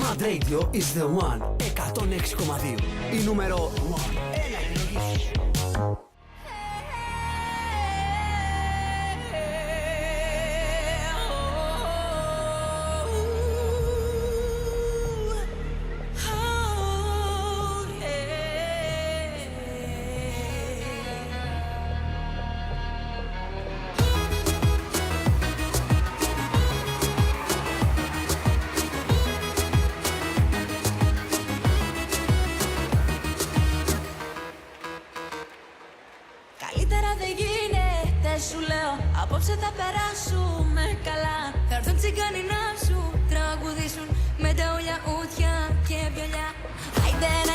Mad Radio is the one. 106,2. Η νούμερο 1 επιλογή σου. Σου λέω, απόψε θα περάσουμε καλά. Θα έρθουν τσιγκάνοι να σου τραγουδήσουν με τα ουλιά, ούτια και βιολιά. Άιντε να